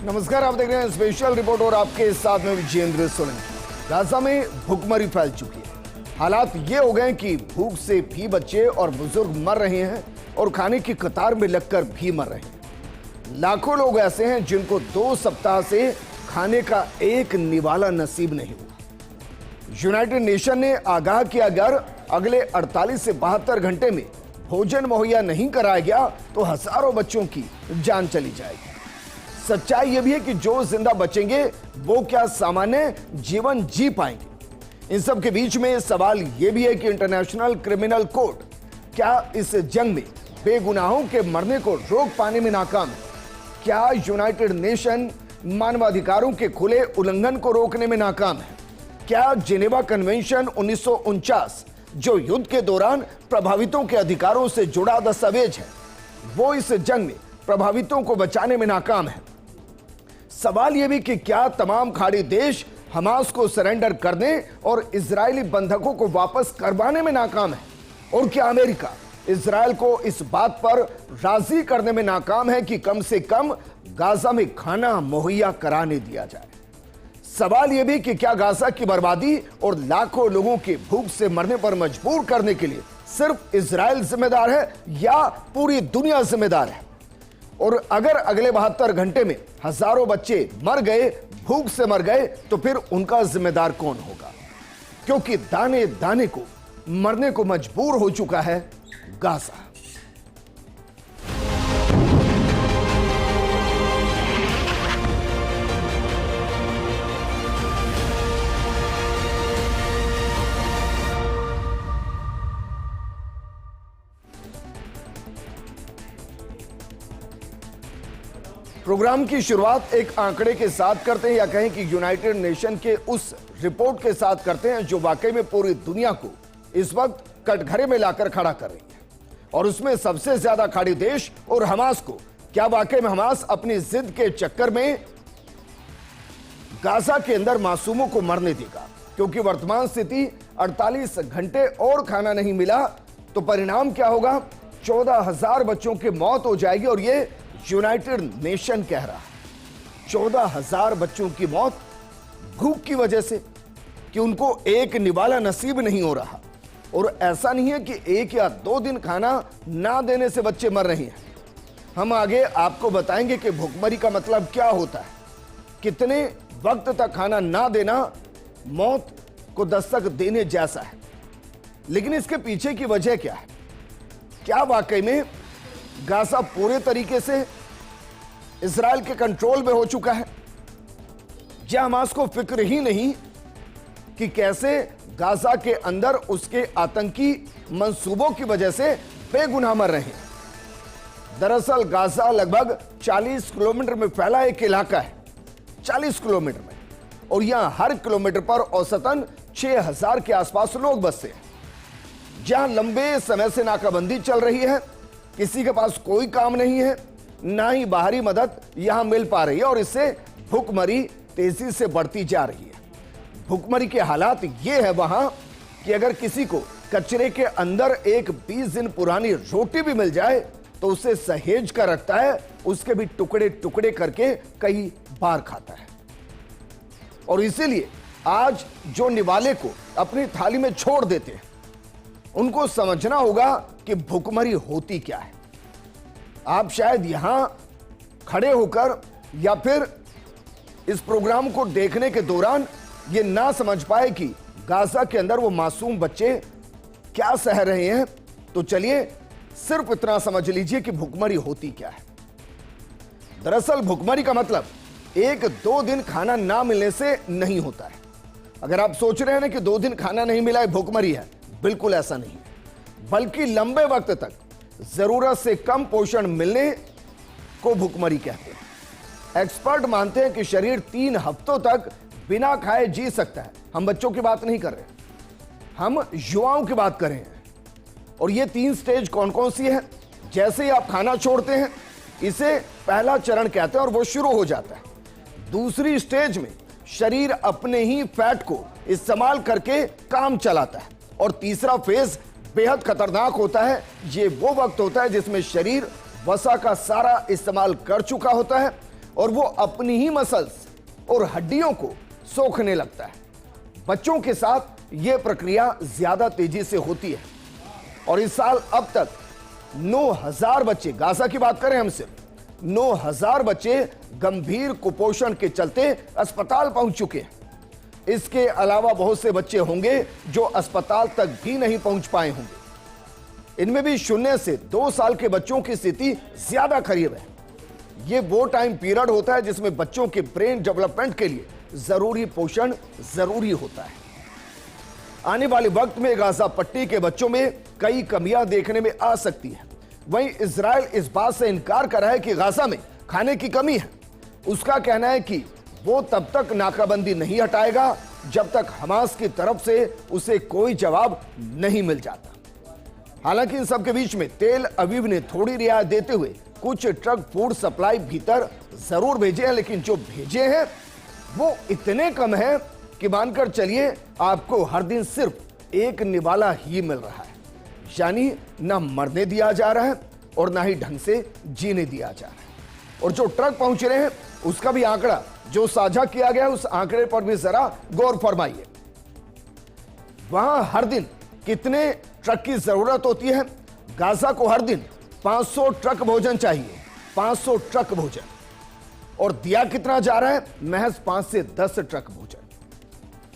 नमस्कार, आप देख रहे हैं स्पेशल रिपोर्ट और आपके साथ में विजेंद्र सोलंकी। गाजा में भूखमरी फैल चुकी है। हालात ये हो गए कि भूख से भी बच्चे और बुजुर्ग मर रहे हैं और खाने की कतार में लगकर भी मर रहे हैं। लाखों लोग ऐसे हैं जिनको 2 सप्ताह से खाने का एक निवाला नसीब नहीं हुआ। यूनाइटेड नेशन ने आगाह किया, अगर अगले 48 से 72 घंटे में भोजन मुहैया नहीं कराया गया तो हजारों बच्चों की जान चली जाएगी। सच्चाई यह भी है कि जो जिंदा बचेंगे वो क्या सामान्य जीवन जी पाएंगे। इन सब के बीच में सवाल यह भी है कि इंटरनेशनल क्रिमिनल कोर्ट क्या इस जंग में बेगुनाहों के मरने को रोक पाने में नाकाम है? क्या यूनाइटेड नेशन मानवाधिकारों के खुले उल्लंघन को रोकने में नाकाम है? क्या जिनेवा कन्वेंशन 1949 जो युद्ध के दौरान प्रभावितों के अधिकारों से जुड़ा दस्तावेज है, वो इस जंग में प्रभावितों को बचाने में नाकाम है? सवाल यह भी कि क्या तमाम खाड़ी देश हमास को सरेंडर करने और इजरायली बंधकों को वापस करवाने में नाकाम है? और क्या अमेरिका इजरायल को इस बात पर राजी करने में नाकाम है कि कम से कम गाजा में खाना मुहैया कराने दिया जाए? सवाल यह भी कि क्या गाजा की बर्बादी और लाखों लोगों के भूख से मरने पर मजबूर करने के लिए सिर्फ इजरायल जिम्मेदार है या पूरी दुनिया जिम्मेदार है? और अगर अगले 72 घंटे में हजारों बच्चे मर गए, भूख से मर गए, तो फिर उनका जिम्मेदार कौन होगा? क्योंकि दाने दाने को मरने को मजबूर हो चुका है गाजा। प्रोग्राम की शुरुआत एक आंकड़े के साथ करते हैं, या कहें कि यूनाइटेड नेशन के उस रिपोर्ट के साथ करते हैं जो वाकई में पूरी दुनिया को इस वक्त कटघरे में लाकर खड़ा कर रही है। और उसमें सबसे ज्यादा खाड़ी देश और हमास को, क्या वाकई में हमास अपनी जिद के चक्कर में गाजा के अंदर मासूमों को मरने देगा? क्योंकि वर्तमान स्थिति 48 घंटे और खाना नहीं मिला तो परिणाम क्या होगा? 14,000 बच्चों की मौत हो जाएगी। और यह यूनाइटेड नेशन कह रहा है 14,000 बच्चों की मौत भूख की वजह से, कि उनको एक निवाला नसीब नहीं हो रहा। और ऐसा नहीं है कि 1 या 2 दिन खाना ना देने से बच्चे मर रहे हैं। हम आगे आपको बताएंगे कि भूखमरी का मतलब क्या होता है, कितने वक्त तक खाना ना देना मौत को दस्तक देने जैसा है। लेकिन इसके पीछे की वजह क्या है? क्या वाकई में गाजा पूरे तरीके से इजराइल के कंट्रोल में हो चुका है? या हमास को फिक्र ही नहीं कि कैसे गाजा के अंदर उसके आतंकी मंसूबों की वजह से बेगुनाह मर रहे हैं? दरअसल गाजा लगभग 40 किलोमीटर में फैला एक इलाका है, 40 किलोमीटर में, और यहां हर किलोमीटर पर औसतन 6,000 के आसपास लोग बसते हैं। जहां लंबे समय से नाकाबंदी चल रही है, किसी के पास कोई काम नहीं है, ना ही बाहरी मदद यहां मिल पा रही है, और इससे भूखमरी तेजी से बढ़ती जा रही है। भूखमरी के हालात ये है वहां कि अगर किसी को कचरे के अंदर एक 20 दिन पुरानी रोटी भी मिल जाए तो उसे सहेज कर रखता है, उसके भी टुकड़े टुकड़े करके कई बार खाता है। और इसीलिए आज जो निवाले को अपनी थाली में छोड़ देते हैं, उनको समझना होगा कि भूखमरी होती क्या है। आप शायद यहां खड़े होकर या फिर इस प्रोग्राम को देखने के दौरान ये ना समझ पाए कि गाजा के अंदर वो मासूम बच्चे क्या सह रहे हैं। तो चलिए सिर्फ इतना समझ लीजिए कि भूखमरी होती क्या है। दरअसल भूखमरी का मतलब 1-2 दिन खाना ना मिलने से नहीं होता है। अगर आप सोच रहे हैं ना कि 2 दिन खाना नहीं मिला है भूखमरी है, बिल्कुल ऐसा नहीं है, बल्कि लंबे वक्त तक जरूरत से कम पोषण मिलने को भूखमरी कहते हैं। एक्सपर्ट मानते हैं कि शरीर 3 हफ्तों तक बिना खाए जी सकता है। हम बच्चों की बात नहीं कर रहे, हम युवाओं की बात कर रहे हैं। और ये 3 स्टेज कौन कौन सी है? जैसे ही आप खाना छोड़ते हैं, इसे पहला चरण कहते हैं और वो शुरू हो जाता है। दूसरी स्टेज में शरीर अपने ही फैट को इस्तेमाल करके काम चलाता है। और तीसरा फेज बेहद खतरनाक होता है। ये वो वक्त होता है जिसमें शरीर वसा का सारा इस्तेमाल कर चुका होता है और वो अपनी ही मसल्स और हड्डियों को सोखने लगता है। बच्चों के साथ यह प्रक्रिया ज्यादा तेजी से होती है और इस साल अब तक 9,000 बच्चे, गाजा की बात करें हम सिर्फ, 9,000 बच्चे गंभीर कुपोषण के चलते अस्पताल पहुंच चुके हैं। इसके अलावा बहुत से बच्चे होंगे जो अस्पताल तक भी नहीं पहुंच पाए होंगे। इनमें भी 0 से 2 साल के बच्चों की स्थिति ज्यादा करीब है। यह वो टाइम पीरियड होता है जिसमें बच्चों के ब्रेन डेवलपमेंट के लिए जरूरी पोषण जरूरी होता है। आने वाले वक्त में गाजा पट्टी के बच्चों में कई कमियां देखने में आ सकती है। वहीं इजराइल इस बात से इनकार कर रहा है कि गाजा में खाने की कमी है। उसका कहना है कि वो तब तक नाकाबंदी नहीं हटाएगा जब तक हमास की तरफ से उसे कोई जवाब नहीं मिल जाता। हालांकि इन सब के बीच में तेल अवीव ने थोड़ी रियायत देते हुए कुछ ट्रक फूड सप्लाई भीतर जरूर भेजे हैं, लेकिन जो भेजे हैं वो इतने कम हैं कि मानकर चलिए आपको हर दिन सिर्फ एक निवाला ही मिल रहा है। यानी ना मरने दिया जा रहा है और ना ही ढंग से जीने दिया जा रहा है। और जो ट्रक पहुंच रहे हैं उसका भी आंकड़ा जो साझा किया गया उस आंकड़े पर भी जरा गौर फरमाइए। वहां हर दिन कितने ट्रक की जरूरत होती है? गाजा को हर दिन 500 ट्रक भोजन चाहिए, 500 ट्रक भोजन, और दिया कितना जा रहा है? महज 5 से 10 ट्रक भोजन।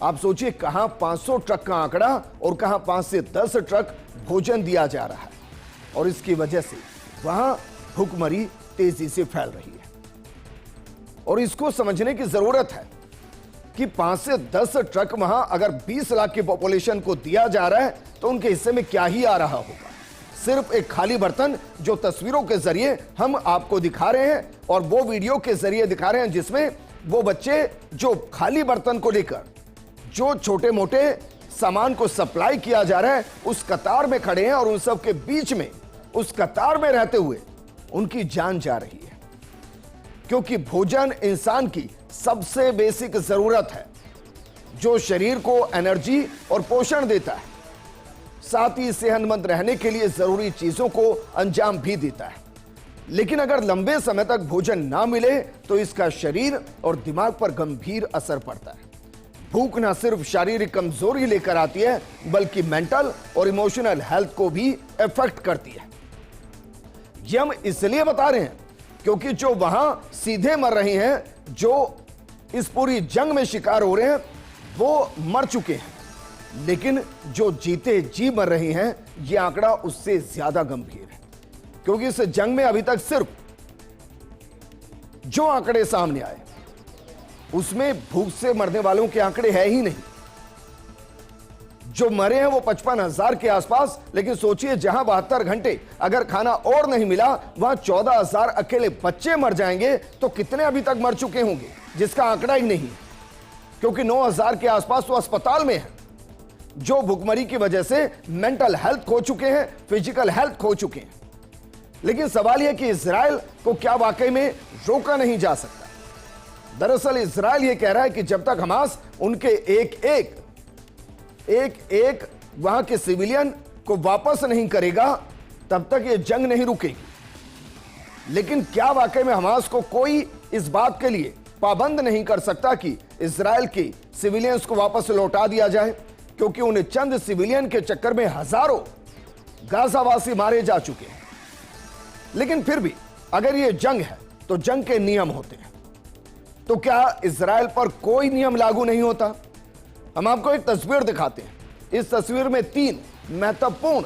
आप सोचिए कहां 500 ट्रक का आंकड़ा और कहां 5 से 10 ट्रक भोजन दिया जा रहा है। और इसकी वजह से वहां भूखमरी तेजी से फैल रही है। और इसको समझने की जरूरत है कि 5 से 10 ट्रक वहां अगर 20 लाख की पॉपुलेशन को दिया जा रहा है तो उनके हिस्से में क्या ही आ रहा होगा? सिर्फ एक खाली बर्तन जो तस्वीरों के जरिए हम आपको दिखा रहे हैं और वो वीडियो के जरिए दिखा रहे हैं जिसमें वो बच्चे जो खाली बर्तन को लेकर जो छोटे मोटे सामान को सप्लाई किया जा रहा है उस कतार में खड़े हैं और उन सब के बीच में उस कतार में रहते हुए उनकी जान जा रही है। क्योंकि भोजन इंसान की सबसे बेसिक जरूरत है जो शरीर को एनर्जी और पोषण देता है, साथ ही सेहतमंद रहने के लिए जरूरी चीजों को अंजाम भी देता है। लेकिन अगर लंबे समय तक भोजन ना मिले तो इसका शरीर और दिमाग पर गंभीर असर पड़ता है। भूख न सिर्फ शारीरिक कमजोरी लेकर आती है बल्कि मेंटल और इमोशनल हेल्थ को भी इफेक्ट करती है। ये हम इसलिए बता रहे हैं क्योंकि जो वहां सीधे मर रहे हैं, जो इस पूरी जंग में शिकार हो रहे हैं, वो मर चुके हैं, लेकिन जो जीते जी मर रहे हैं यह आंकड़ा उससे ज्यादा गंभीर है। क्योंकि इस जंग में अभी तक सिर्फ जो आंकड़े सामने आए उसमें भूख से मरने वालों के आंकड़े हैं ही नहीं। जो मरे हैं वो 55,000 के आसपास, लेकिन सोचिए जहां 72 घंटे अगर खाना और नहीं मिला वहां 14,000 अकेले बच्चे मर जाएंगे तो कितने अभी तक मर चुके होंगे जिसका आंकड़ा ही नहीं, क्योंकि 9,000 के आसपास तो अस्पताल में है जो भुखमरी की वजह से मेंटल हेल्थ खो चुके हैं, फिजिकल हेल्थ खो चुके हैं। लेकिन सवाल यह कि इजराइल को क्या वाकई में रोका नहीं जा सकता? दरअसल इजराइल यह कह रहा है कि जब तक हमास उनके एक एक वहां के सिविलियन को वापस नहीं करेगा तब तक यह जंग नहीं रुकेगी। लेकिन क्या वाकई में हमास को कोई इस बात के लिए पाबंद नहीं कर सकता कि इजराइल के सिविलियंस को वापस लौटा दिया जाए? क्योंकि उन्हें चंद सिविलियन के चक्कर में हजारों गाजावासी मारे जा चुके हैं। लेकिन फिर भी अगर यह जंग है तो जंग के नियम होते हैं। तो क्या इजराइल पर कोई नियम लागू नहीं होता? हम आपको एक तस्वीर दिखाते हैं। इस तस्वीर में 3 महत्वपूर्ण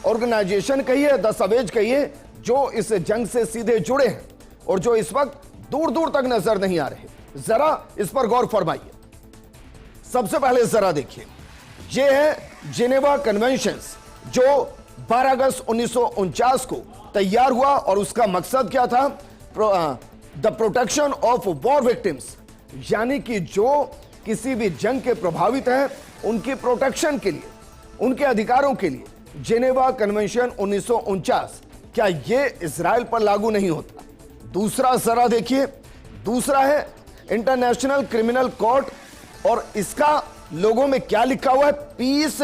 ऑर्गेनाइजेशन कहिए, दस्तावेज कहिए, जो इस जंग से सीधे जुड़े हैं और जो इस वक्त दूर दूर तक नजर नहीं आ रहे। जरा इस पर गौर फरमाइए। सबसे पहले जरा देखिए, यह है जिनेवा कन्वेंशंस जो 12 अगस्त 1949 को तैयार हुआ और उसका मकसद क्या था? The protection of war victims, यानी कि जो किसी भी जंग के प्रभावित हैं उनकी प्रोटेक्शन के लिए, उनके अधिकारों के लिए जिनेवा कन्वेंशन 1949, क्या यह इजराइल पर लागू नहीं होता? दूसरा जरा देखिए, दूसरा है इंटरनेशनल क्रिमिनल कोर्ट और इसका लोगों में क्या लिखा हुआ है? Peace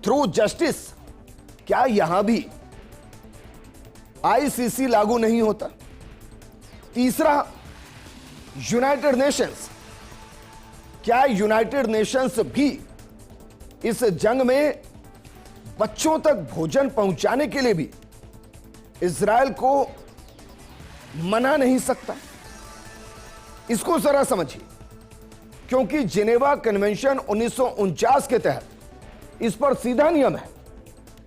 through justice. क्या यहां भी आईसीसी लागू नहीं होता? तीसरा, यूनाइटेड नेशंस। क्या यूनाइटेड नेशंस भी इस जंग में बच्चों तक भोजन पहुंचाने के लिए भी इजराइल को मना नहीं सकता? इसको जरा समझिए, क्योंकि जिनेवा कन्वेंशन 1949 के तहत इस पर सीधा नियम है,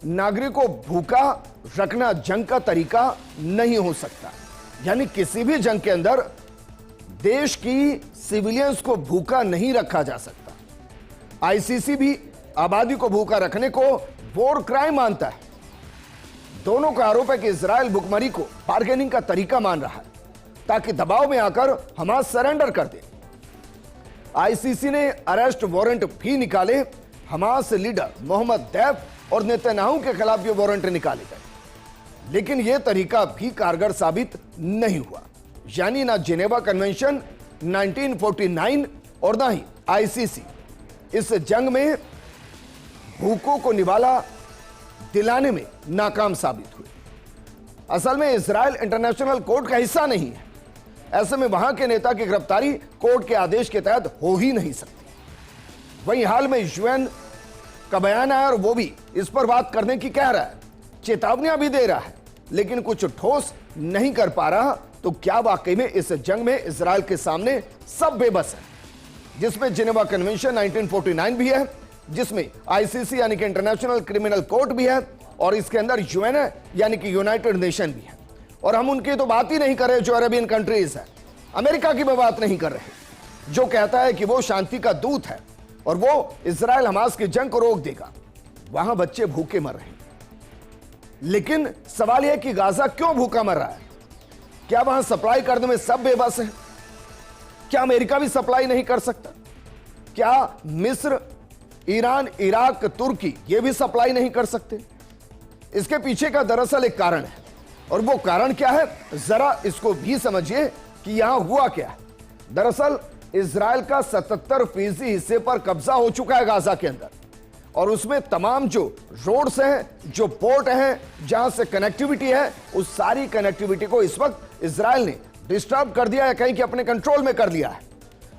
नागरिकों को भूखा रखना जंग का तरीका नहीं हो सकता। यानी किसी भी जंग के अंदर देश की सिविलियंस को भूखा नहीं रखा जा सकता। आईसीसी भी आबादी को भूखा रखने को वॉर क्राइम मानता है। दोनों का आरोप है कि इजराइल भुखमरी को बार्गेनिंग का तरीका मान रहा है ताकि दबाव में आकर हमास सरेंडर कर दे। आईसीसी ने अरेस्ट वारंट भी निकाले। हमास लीडर मोहम्मद दैफ और नेतन्याहू के खिलाफ ये वारंट निकाले गए, लेकिन यह तरीका भी कारगर साबित नहीं हुआ। यानी ना जिनेवा कन्वेंशन 1949 और ना ही आईसीसी इस जंग में भूखों को निवाला दिलाने में नाकाम साबित हुए। असल में इजराइल इंटरनेशनल कोर्ट का हिस्सा नहीं है, ऐसे में वहां के नेता की गिरफ्तारी कोर्ट के आदेश के तहत हो ही नहीं सकती। वहीं हाल में यूएन का बयान आया और वो भी इस पर बात करने की कह रहा है, चेतावनियां भी दे रहा है, लेकिन कुछ ठोस नहीं कर पा रहा। तो क्या वाकई में इस जंग में इजराइल के सामने सब बेबस है, जिसमें जिनेवा कन्वेंशन 1949 भी है, जिसमें आईसीसी यानी कि इंटरनेशनल क्रिमिनल कोर्ट भी है, और इसके अंदर यूएन है यानी कि यूनाइटेड नेशन भी है। और हम उनकी तो बात ही नहीं कर रहे जो अरेबियन कंट्रीज है, अमेरिका की भी बात नहीं कर रहे, जो कहता है कि वो शांति का दूत है और वो इजराइल हमास की जंग को रोक देगा। वहां बच्चे भूखे मर रहे हैं, लेकिन सवाल यह कि गाजा क्यों भूखा मर रहा है? क्या वहां सप्लाई करने में सब बेबस है? क्या अमेरिका भी सप्लाई नहीं कर सकता? क्या मिस्र, ईरान, इराक, तुर्की ये भी सप्लाई नहीं कर सकते? इसके पीछे का दरअसल एक कारण है, और वो कारण क्या है जरा इसको भी समझिए कि यहां हुआ क्या है। दरअसल इजराइल का 77% हिस्से पर कब्जा हो चुका है गाजा के अंदर, और उसमें तमाम जो रोड्स हैं, जो पोर्ट हैं, जहां से कनेक्टिविटी है, उस सारी कनेक्टिविटी को इस वक्त इजराइल ने डिस्टर्ब कर दिया है, कहीं कि अपने कंट्रोल में कर लिया है,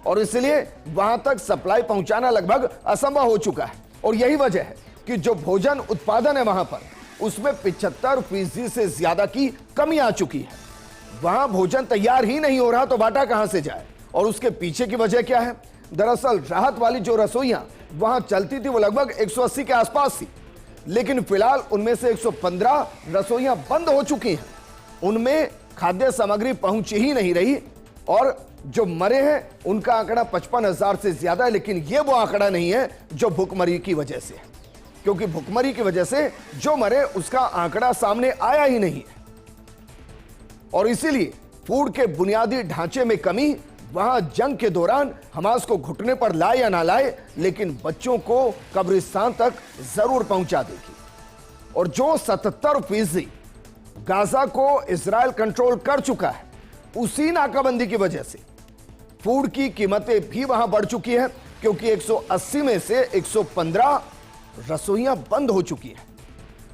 और इसलिए वहां तक सप्लाई पहुंचाना लगभग असंभव हो चुका है। और यही वजह है कि जो भोजन उत्पादन है वहां पर, उसमें 75% से ज्यादा की कमी आ चुकी है। वहां भोजन तैयार ही नहीं हो रहा तो बांटा कहां से जाए? और उसके पीछे की वजह क्या है? दरअसल राहत वाली जो रसोइयां वहां चलती थी वो लगभग 180 के आसपास थी, लेकिन फिलहाल उनमें से 115 रसोइयां बंद हो चुकी हैं। उनमें खाद्य सामग्री पहुंच ही नहीं रही, और जो मरे हैं उनका आंकड़ा 55,000 से ज्यादा है। लेकिन यह वो आंकड़ा नहीं है जो भुखमरी की वजह से है, क्योंकि भुखमरी की वजह से जो मरे उसका आंकड़ा सामने आया ही नहीं है। और इसीलिए फूड के बुनियादी ढांचे में कमी वहां जंग के दौरान हमास को घुटने पर लाए या ना लाए, लेकिन बच्चों को कब्रिस्तान तक जरूर पहुंचा देगी। और जो 77% गाजा को इजराइल कंट्रोल कर चुका है, उसी नाकाबंदी की वजह से फूड की कीमतें भी वहां बढ़ चुकी है, क्योंकि 180 में से 115 रसोइयां बंद हो चुकी है।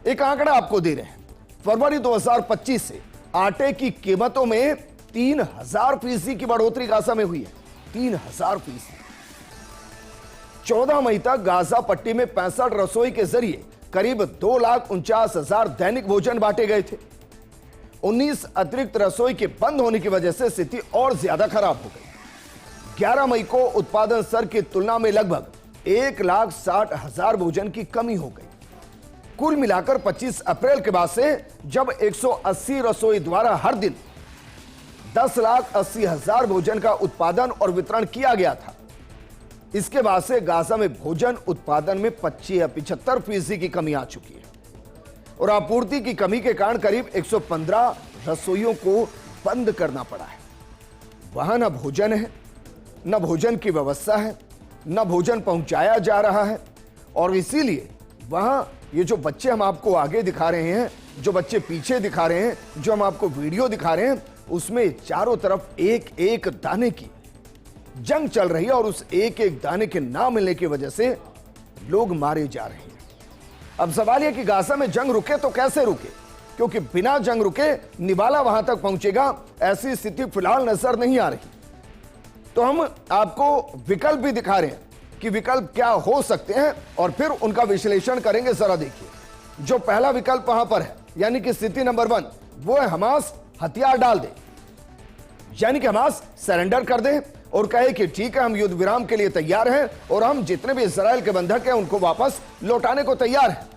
एक आंकड़ा आपको दे रहे हैं, फरवरी 2025 से आटे की कीमतों में 3000% की बढ़ोतरी गाजा में हुई है। 3000%। 14 मई तक गाजा पट्टी में 65 रसोई के जरिए करीब 2,49,000 दैनिक भोजन बांटे गए थे। 19 अतिरिक्त रसोई के बंद होने की वजह से स्थिति और ज्यादा खराब हो गई। 11 मई को उत्पादन स्तर की तुलना में लगभग 1,60,000 भोजन की कमी हो गई। कुल मिलाकर 25 अप्रैल के बाद से जब 180 रसोई द्वारा हर दिन 10,80,000 भोजन का उत्पादन और वितरण किया गया था, इसके बाद से गाजा में भोजन उत्पादन में 75% की कमी आ चुकी है, और आपूर्ति की कमी के कारण करीब 115 रसोइयों को बंद करना पड़ा है। वहां न भोजन है, न भोजन की व्यवस्था है, न भोजन पहुंचाया जा रहा है। और इसीलिए वहां ये जो बच्चे हम आपको आगे दिखा रहे हैं, जो बच्चे पीछे दिखा रहे हैं, जो हम आपको वीडियो दिखा रहे हैं, उसमें चारों तरफ एक एक दाने की जंग चल रही है, और उस एक एक दाने के ना मिलने की वजह से लोग मारे जा रहे हैं। अब सवाल यह कि गाजा में जंग रुके तो कैसे रुके? क्योंकि बिना जंग रुके निवाला वहां तक पहुंचेगा, ऐसी स्थिति फिलहाल नजर नहीं आ रही। तो हम आपको विकल्प भी दिखा रहे हैं कि विकल्प क्या हो सकते हैं और फिर उनका विश्लेषण करेंगे। जरा देखिए, जो पहला विकल्प वहां पर है, यानी कि स्थिति नंबर 1, वो है हमास हथियार डाल दे, यानी कि हमास सरेंडर कर दे और कहे कि ठीक है, हम युद्ध विराम के लिए तैयार हैं और हम जितने भी इजराइल के बंधक हैं उनको वापस लौटाने को तैयार हैं।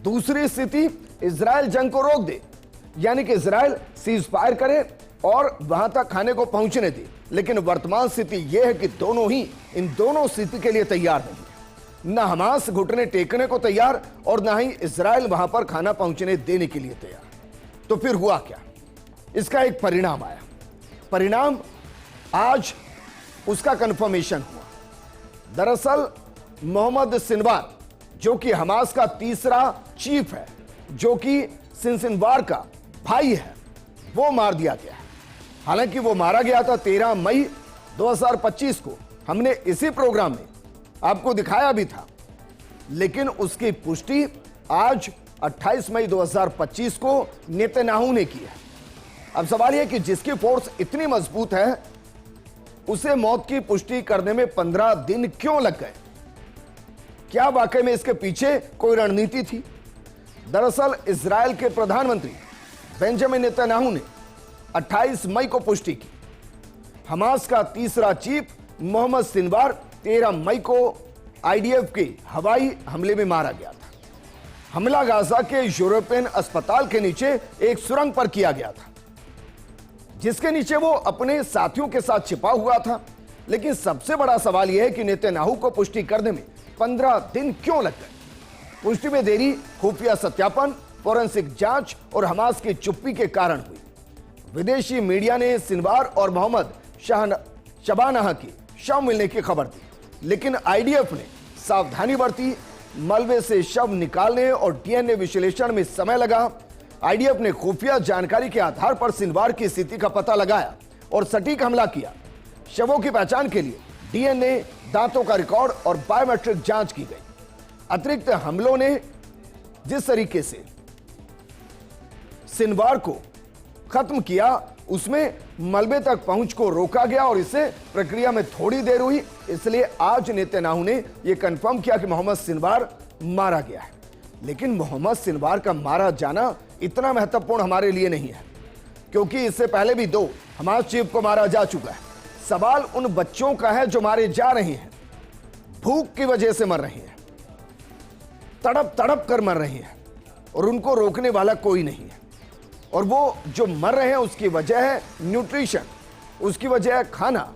दूसरी स्थिति, इजराइल जंग को रोक दे, यानी कि इजराइल सीज फायर करे और वहां तक खाने को पहुंचने दे। लेकिन वर्तमान स्थिति यह है कि दोनों ही इन दोनों स्थिति के लिए तैयार नहीं है। ना हमास घुटने टेकने को तैयार और ना ही इजराइल वहां पर खाना पहुंचने देने के लिए तैयार। तो फिर हुआ क्या? इसका एक परिणाम आया। परिणाम आज उसका कंफर्मेशन हुआ। दरअसल मोहम्मद सिनवार, जो कि हमास का तीसरा चीफ है, जो कि सिनवार का भाई है, वो मार दिया गया है। हालांकि वो मारा गया था 13 मई 2025 को, हमने इसी प्रोग्राम में आपको दिखाया भी था, लेकिन उसकी पुष्टि आज 28 मई 2025 को नेतन्याहू ने की है। अब सवाल यह कि जिसकी फोर्स इतनी मजबूत है, उसे मौत की पुष्टि करने में 15 दिन क्यों लग गए? क्या वाकई में इसके पीछे कोई रणनीति थी? दरअसल इजराइल के प्रधानमंत्री बेंजामिन नेतन्याहू ने 28 मई को पुष्टि की। हमास का तीसरा चीफ मोहम्मद सिनवार 13 मई को आईडीएफ के हवाई हमले में मारा गया था। हमला गाजा के यूरोपियन अस्पताल के नीचे एक सुरंग पर किया गया था, जिसके नीचे वो अपने साथियों के साथ छिपा हुआ था। लेकिन सबसे बड़ा सवाल यह है कि नेतन्याहू को पुष्टि करने में 15 दिन क्यों लग गए? पुष्टि में देरी खुफिया सत्यापन, फोरेंसिक जांच और हमास की चुप्पी के कारण हुई। विदेशी मीडिया ने सिनवार और मोहम्मद शबानाह की शव मिलने की खबर दी, लेकिन आईडीएफ ने सावधानी बरती। मलबे से शव निकालने और डीएनए विश्लेषण में समय लगा। आईडीएफ ने खुफिया जानकारी के आधार पर सिनवार की स्थिति का पता लगाया और सटीक हमला किया। शवों की पहचान के लिए डीएनए, दांतों का रिकॉर्ड और बायोमेट्रिक जांच की गई। अतिरिक्त हमलों ने जिस तरीके से सिनवार को खत्म किया, उसमें मलबे तक पहुंच को रोका गया और इससे प्रक्रिया में थोड़ी देर हुई। इसलिए आज नेतन्याहू ने यह कंफर्म किया कि मोहम्मद सिनवार मारा गया है। लेकिन मोहम्मद सिनवार का मारा जाना इतना महत्वपूर्ण हमारे लिए नहीं है, क्योंकि इससे पहले भी 2 हमास चीफ को मारा जा चुका है। सवाल उन बच्चों का है जो मारे जा रहे हैं, भूख की वजह से मर रहे हैं, तड़प तड़प कर मर रहे हैं और उनको रोकने वाला कोई नहीं है। और वो जो मर रहे हैं उसकी वजह है न्यूट्रिशन, उसकी वजह है खाना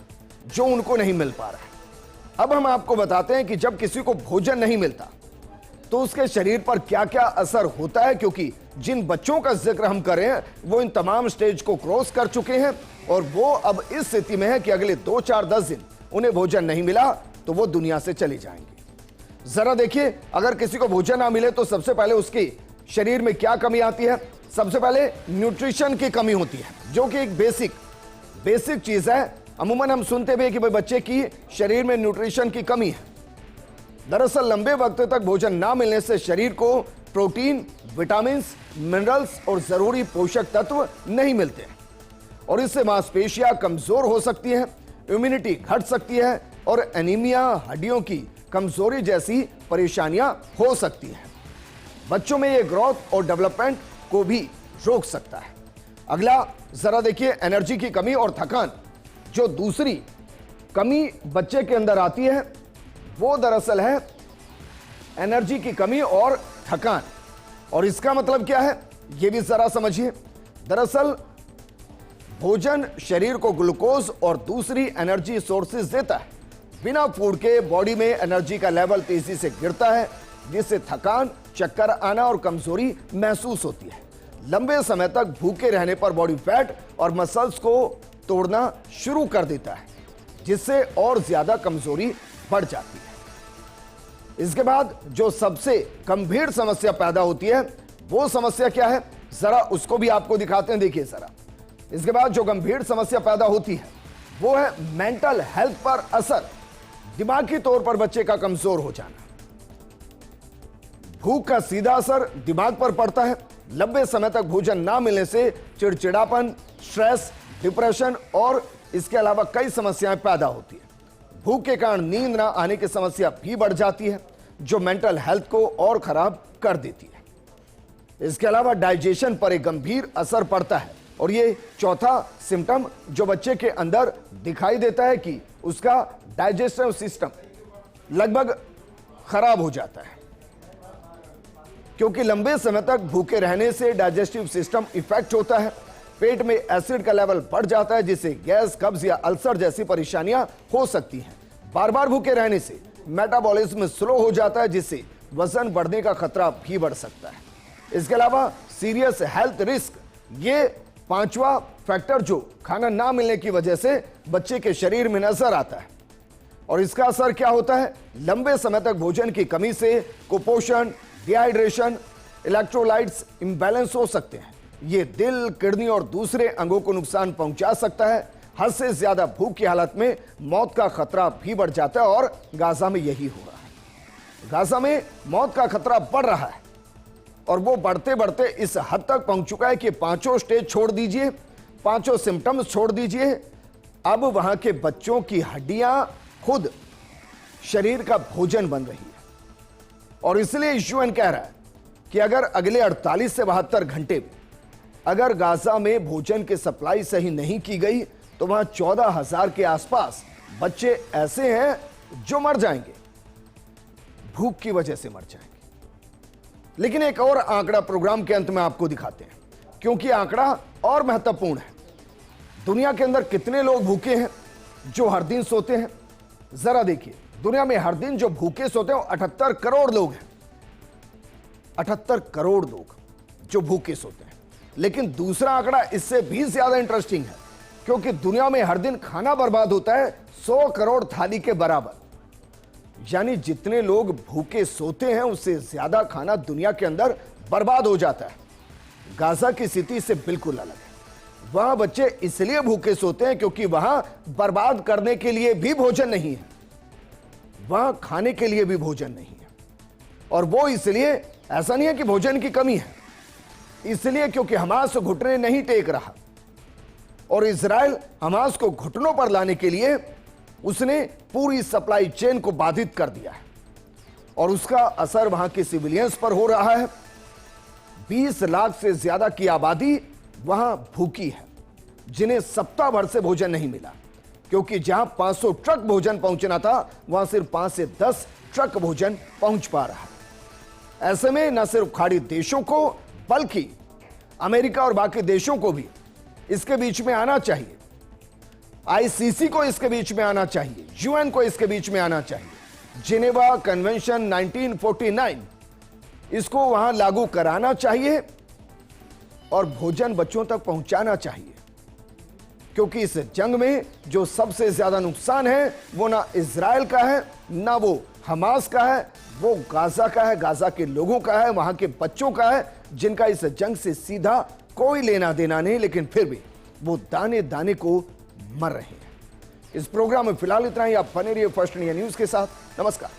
जो उनको नहीं मिल पा रहा है। अब हम आपको बताते हैं कि जब किसी को भोजन नहीं मिलता तो उसके शरीर पर क्या क्या असर होता है, क्योंकि जिन बच्चों का जिक्र हम कर रहे हैं वो इन तमाम स्टेज को क्रॉस कर चुके हैं और वो अब इस स्थिति में है कि अगले 2, 4, 10 दिन उन्हें भोजन नहीं मिला तो वो दुनिया से चले जाएंगे। जरा देखिए, अगर किसी को भोजन ना मिले तो सबसे पहले उसके शरीर में क्या कमी आती है? सबसे पहले न्यूट्रिशन की कमी होती है, जो कि एक बेसिक चीज है। अमूमन हम सुनते भी कि भाई बच्चे की शरीर में न्यूट्रिशन की कमी है। दरअसल लंबे वक्त तक भोजन ना मिलने से शरीर को प्रोटीन, विटामिन, मिनरल्स और जरूरी पोषक तत्व नहीं मिलते और इससे मांसपेशियां कमजोर हो सकती हैं, इम्यूनिटी घट सकती है और एनीमिया, हड्डियों की कमजोरी जैसी परेशानियां हो सकती हैं। बच्चों में यह ग्रोथ और डेवलपमेंट को भी रोक सकता है। अगला जरा देखिए, एनर्जी की कमी और थकान। जो दूसरी कमी बच्चे के अंदर आती है वो दरअसल है एनर्जी की कमी और थकान। और इसका मतलब क्या है ये भी जरा समझिए। दरअसल भोजन शरीर को ग्लूकोज और दूसरी एनर्जी सोर्सेज देता है। बिना फूड के बॉडी में एनर्जी का लेवल तेजी से गिरता है, जिससे थकान, चक्कर आना और कमजोरी महसूस होती है। लंबे समय तक भूखे रहने पर बॉडी फैट और मसल्स को तोड़ना शुरू कर देता है, जिससे और ज्यादा कमजोरी बढ़ जाती है। इसके बाद जो सबसे गंभीर समस्या पैदा होती है वो समस्या क्या है, जरा उसको भी आपको दिखाते हैं। देखिए जरा, इसके बाद जो गंभीर समस्या पैदा होती है वो है मेंटल हेल्थ पर असर, दिमागी तौर पर बच्चे का कमजोर हो जाना। भूख का सीधा असर दिमाग पर पड़ता है, लंबे समय तक भोजन ना मिलने से चिड़चिड़ापन, स्ट्रेस, डिप्रेशन और इसके अलावा कई समस्याएं पैदा होती है। भूख के कारण नींद ना आने की समस्या भी बढ़ जाती है, जो मेंटल हेल्थ को और खराब कर देती है। इसके अलावा डाइजेशन पर एक गंभीर असर पड़ता है और ये चौथा सिम्टम जो बच्चे के अंदर दिखाई देता है कि उसका डाइजेस्टिव सिस्टम लगभग खराब हो जाता है, क्योंकि लंबे समय तक भूखे रहने से डाइजेस्टिव सिस्टम इफेक्ट होता है। पेट में एसिड का लेवल बढ़ जाता है, जिससे गैस, कब्ज या अल्सर जैसी परेशानियां हो सकती हैं। बार बार भूखे रहने से मेटाबॉलिज्म स्लो हो जाता है, जिससे वजन बढ़ने का खतरा भी बढ़ सकता है। इसके अलावा सीरियस हेल्थ रिस्क, ये पांचवा फैक्टर जो खाना ना मिलने की वजह से बच्चे के शरीर में नजर आता है। और इसका असर क्या होता है? लंबे समय तक भोजन की कमी से कुपोषण, डिहाइड्रेशन, इलेक्ट्रोलाइट्स इंबैलेंस हो सकते हैं। ये दिल, किडनी और दूसरे अंगों को नुकसान पहुंचा सकता है। हद से ज्यादा भूख की हालत में मौत का खतरा भी बढ़ जाता है और गाजा में यही हो रहा है। गाजा में मौत का खतरा बढ़ रहा है और वो बढ़ते बढ़ते इस हद तक पहुंच चुका है कि पांचों स्टेज छोड़ दीजिए, पांचों सिम्टम्स छोड़ दीजिए। अब वहां के बच्चों की हड्डियां खुद शरीर का भोजन बन रही है। और इसलिए यूएन कह रहा है कि अगर अगले 48 से 72 घंटे में अगर गाजा में भोजन की सप्लाई सही नहीं की गई तो वहां 14,000 के आसपास बच्चे ऐसे हैं जो मर जाएंगे, भूख की वजह से मर जाएंगे। लेकिन एक और आंकड़ा प्रोग्राम के अंत में आपको दिखाते हैं, क्योंकि आंकड़ा और महत्वपूर्ण है। दुनिया के अंदर कितने लोग भूखे हैं जो हर दिन सोते हैं? जरा देखिए, दुनिया में हर दिन जो भूखे सोते हैं 78 करोड़ लोग हैं। 78 करोड़ लोग जो भूखे सोते हैं। लेकिन दूसरा आंकड़ा इससे भी ज्यादा इंटरेस्टिंग है, क्योंकि दुनिया में हर दिन खाना बर्बाद होता है 100 करोड़ थाली के बराबर। यानी जितने लोग भूखे सोते हैं उससे ज्यादा खाना दुनिया के अंदर बर्बाद हो जाता है। गाजा की स्थिति से बिल्कुल अलग है। वहां बच्चे इसलिए भूखे सोते हैं क्योंकि वहां बर्बाद करने के लिए भी भोजन नहीं है, वहां खाने के लिए भी भोजन नहीं है। और वो इसलिए, ऐसा नहीं है कि भोजन की कमी है, इसलिए क्योंकि हमास घुटने नहीं टेक रहा और इजराइल हमास को घुटनों पर लाने के लिए उसने पूरी सप्लाई चेन को बाधित कर दिया है और उसका असर वहां के सिविलियंस पर हो रहा है। 20 लाख से ज्यादा की आबादी वहां भूखी है, जिन्हें सप्ताह भर से भोजन नहीं मिला, क्योंकि जहां 500 ट्रक भोजन पहुंचना था वहां सिर्फ 5 से 10 ट्रक भोजन पहुंच पा रहा है। ऐसे में न सिर्फ खाड़ी देशों को बल्कि अमेरिका और बाकी देशों को भी इसके बीच में आना चाहिए। आईसीसी को इसके बीच में आना चाहिए, यूएन को इसके बीच में आना चाहिए। जिनेवा कन्वेंशन 1949 इसको वहां लागू कराना चाहिए और भोजन बच्चों तक पहुंचाना चाहिए, क्योंकि इस जंग में जो सबसे ज्यादा नुकसान है वो ना इजराइल का है, ना वो हमास का है, वो गाजा का है, गाजा के लोगों का है, वहां के बच्चों का है, जिनका इस जंग से सीधा कोई लेना देना नहीं, लेकिन फिर भी वो दाने दाने को मर रहे हैं। इस प्रोग्राम में फिलहाल इतना ही। आप बने रहिए फर्स्ट इंडिया न्यूज के साथ। नमस्कार।